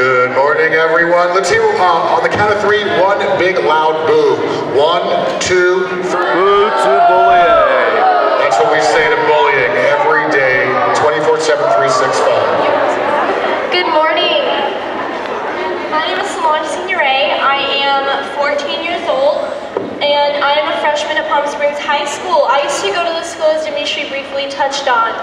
Good morning, everyone. Let's hear on the count of three, one big loud boo. 1, 2, 3. Boo2Bullying. That's what we say to bullying every day, 24/7, 365. Good morning. My name is Solange Senior A. I am 14 years old, and I am a freshman at Palm Springs High School. I used to go to the school as Dimitri briefly touched on.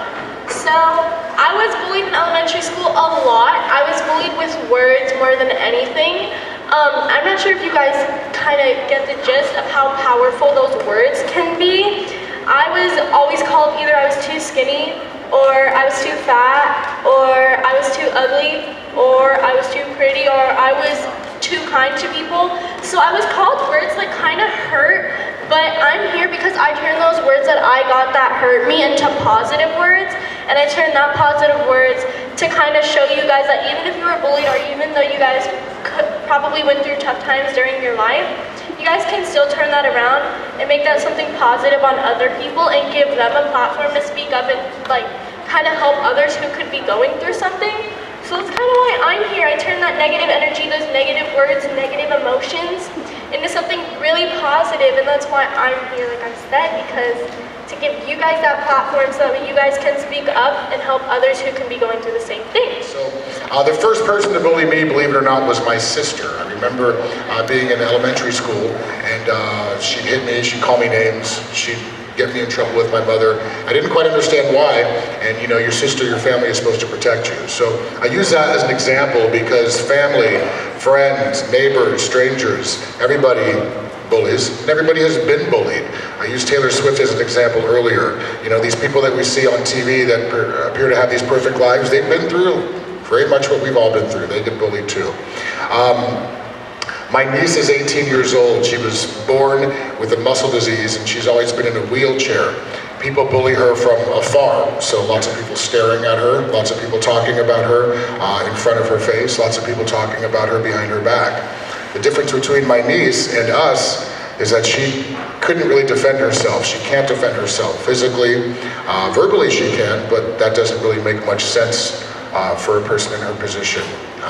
So, I was bullied in elementary school a lot. I was bullied with words more than anything. I'm not sure if you guys kind of get the gist of how powerful those words can be. I was always called either I was too skinny, or I was too fat, or I was too ugly, or I was too pretty, or I was too kind to people. So I was called words that kind of hurt, but I'm here because I turned those words that I got that hurt me into positive words, and I turned that positive words to kind of show you guys that even if you were bullied, or even though you guys probably went through tough times during your life, you guys can still turn that around and make that something positive on other people and give them a platform to speak up and like kind of help others who could be going through something. So that's kind of why I'm here. I turn that negative energy, those negative words, negative emotions into something really positive, and that's why I'm here, like I said, because to give you guys that platform so that you guys can speak up and help others who can be going through the same thing. So the first person to bully me, believe it or not, was my sister. I remember being in elementary school, and she'd hit me, she'd call me names, she'd get me in trouble with my mother. I didn't quite understand why, and you know, your sister, your family is supposed to protect you. So I use that as an example because family, friends, neighbors, strangers, everybody bullies, and everybody has been bullied. I used Taylor Swift as an example earlier. You know, these people that we see on TV that appear to have these perfect lives, they've been through very much what we've all been through. They get bullied too. My niece is 18 years old. She was born with a muscle disease, and she's always been in a wheelchair. People bully her from afar, so lots of people staring at her, lots of people talking about her in front of her face, lots of people talking about her behind her back. The difference between my niece and us is that she couldn't really defend herself. She can't defend herself physically. Verbally she can, but that doesn't really make much sense for a person in her position.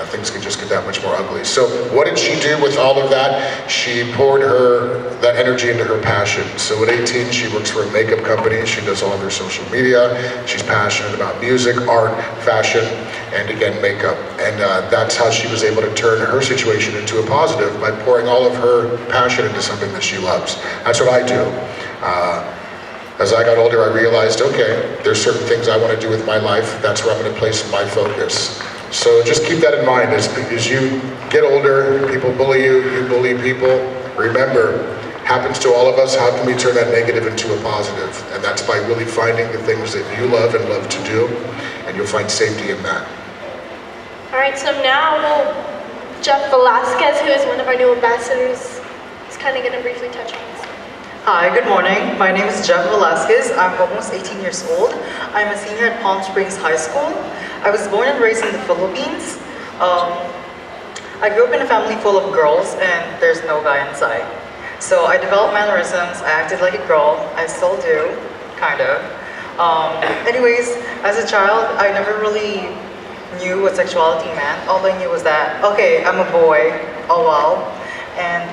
Things can just get that much more ugly. So what did she do with all of that? She poured that energy into her passion. So at 18, she works for a makeup company. She does all of her social media. She's passionate about music, art, fashion, and again, makeup. And that's how she was able to turn her situation into a positive, by pouring all of her passion into something that she loves. That's what I do. As I got older, I realized, okay, there's certain things I want to do with my life. That's where I'm going to place my focus. So just keep that in mind. As you get older, people bully you, you bully people. Remember, happens to all of us. How can we turn that negative into a positive? And that's by really finding the things that you love and love to do, and you'll find safety in that. All right, so now Jeff Velasquez, who is one of our new ambassadors, is kind of going to briefly touch on this. Hi, good morning. My name is Jeff Velasquez. I'm almost 18 years old. I'm a senior at Palm Springs High School. I was born and raised in the Philippines. I grew up in a family full of girls, and there's no guy inside. So I developed mannerisms. I acted like a girl. I still do, kind of. Anyways, as a child, I never really knew what sexuality meant. All I knew was that, okay, I'm a boy. Oh well. And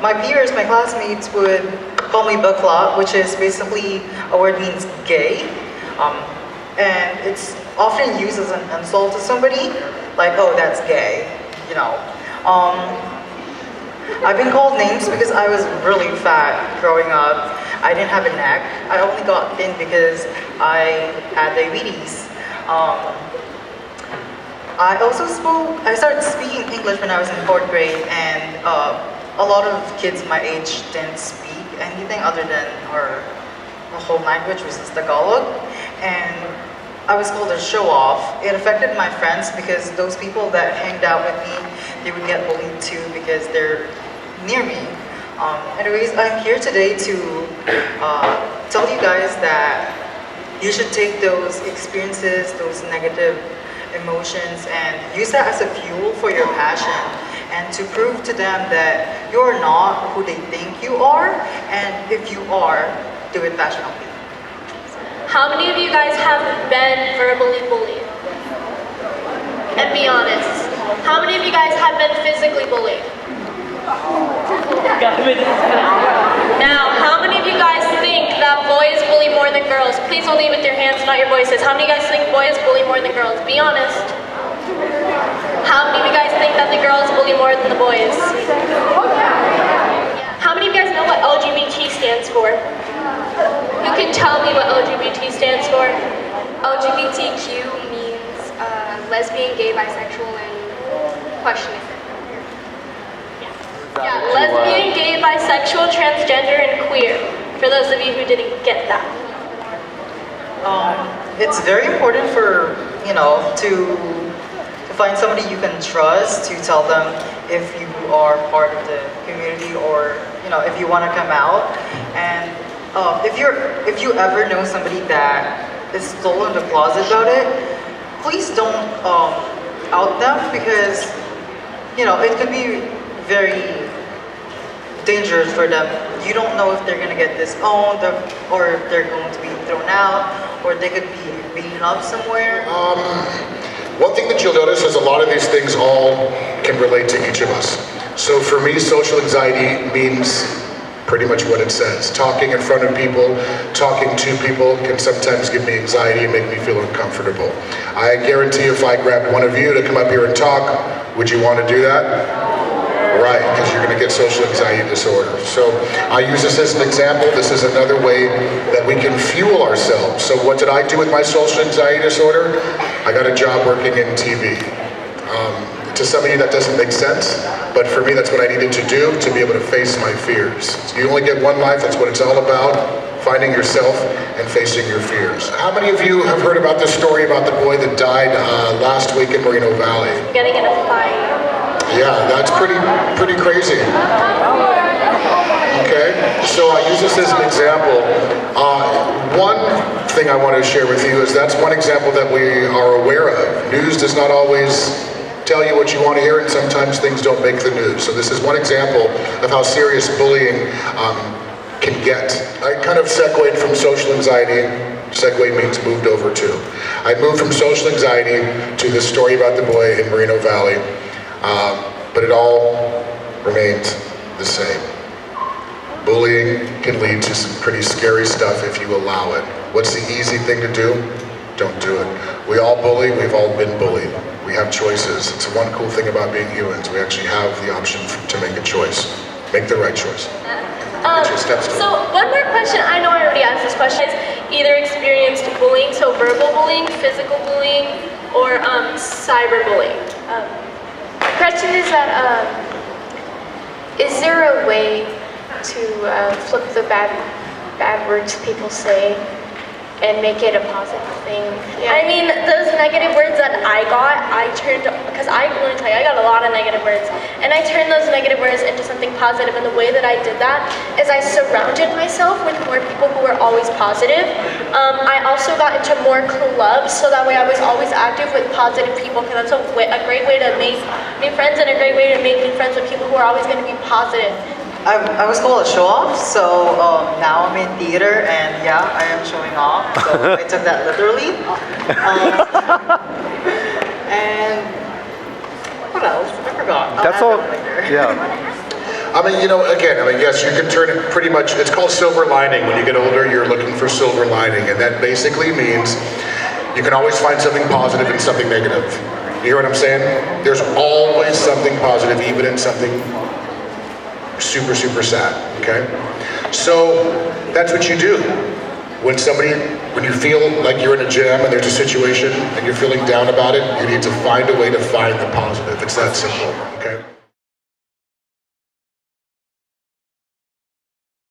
my peers, my classmates would call me bakla, which is basically a word means gay. And it's often used as an insult to somebody, like, oh, that's gay, you know. I've been called names because I was really fat growing up. I didn't have a neck. I only got thin because I had diabetes. I started speaking English when I was in 4th grade, and a lot of kids my age didn't speak anything other than our home language, which is Tagalog. And I was called a show-off. It affected my friends because those people that hanged out with me, they would get bullied too because they're near me. Anyways, I'm here today to tell you guys that you should take those experiences, those negative emotions, and use that as a fuel for your passion, and to prove to them that you're not who they think you are, and if you are, do it passionately. How many of you guys have been verbally bullied? And be honest. How many of you guys have been physically bullied? Now, how many of you guys think that boys bully more than girls? Please only with your hands, not your voices. How many of you guys think boys bully more than girls? Be honest. How many of you guys think that the girls bully more than the boys? How many of you guys know what LGBT stands for? Who can tell me what LGBT stands for? LGBTQ means lesbian, gay, bisexual, and questioning. Yeah, lesbian, gay, bisexual, transgender, and queer. For those of you who didn't get that. It's very important for, to find somebody you can trust, to tell them if you are part of the community or, if you want to come out. And if you ever know somebody that is still in the closet about it, please don't out them because, it could be very dangerous for them. You don't know if they're going to get disowned or if they're going to be thrown out or they could be beaten up somewhere. One thing that you'll notice is a lot of these things all can relate to each of us. So for me, social anxiety means pretty much what it says. Talking in front of people, talking to people can sometimes give me anxiety and make me feel uncomfortable. I guarantee if I grabbed one of you to come up here and talk, would you want to do that? Right, because you're going to get social anxiety disorder. So I use this as an example. This is another way that we can fuel ourselves. So what did I do with my social anxiety disorder? I got a job working in TV. To some of you that doesn't make sense, but for me that's what I needed to do to be able to face my fears. So you only get one life, that's what it's all about, finding yourself and facing your fears. How many of you have heard about this story about the boy that died last week in Moreno Valley? Getting in a fight. Yeah, that's pretty crazy. Okay, so I use this as an example. One thing I want to share with you is that's one example that we are aware of. News does not always tell you what you want to hear, and sometimes things don't make the news. So this is one example of how serious bullying can get. I kind of segued from social anxiety. Segue means moved over to. I moved from social anxiety to this story about the boy in Moreno Valley. But it all remains the same. Bullying can lead to some pretty scary stuff if you allow it. What's the easy thing to do? Don't do it. We all bully, we've all been bullied. We have choices. It's one cool thing about being humans. We actually have the option to make a choice. Make the right choice. So one more question, I know I already asked this question, is either experienced bullying, so verbal bullying, physical bullying, or cyberbullying. The question is that, is there a way to flip the bad words people say and make it a positive thing? I mean, those negative words that I got, I turned, because I can only tell you, I got a lot of negative words, and I turned those negative words into something positive, and the way that I did that is I surrounded myself with more people who were always positive. I also got into more clubs, so that way I was always active with positive people, because that's a great way to make new friends and a great way to make new friends with people who are always going to be positive. I was called a show-off, so now I'm in theater, and yeah, I am showing off, so I took that literally. And what else? I forgot. That's all. Yeah. Yes, you can turn it pretty much, it's called silver lining. When you get older, you're looking for silver lining, and that basically means you can always find something positive in something negative. You hear what I'm saying? There's always something positive, even in something super sad, okay? So that's what you do. When you feel like you're in a jam and there's a situation and you're feeling down about it, you need to find a way to find the positive. It's that simple, okay?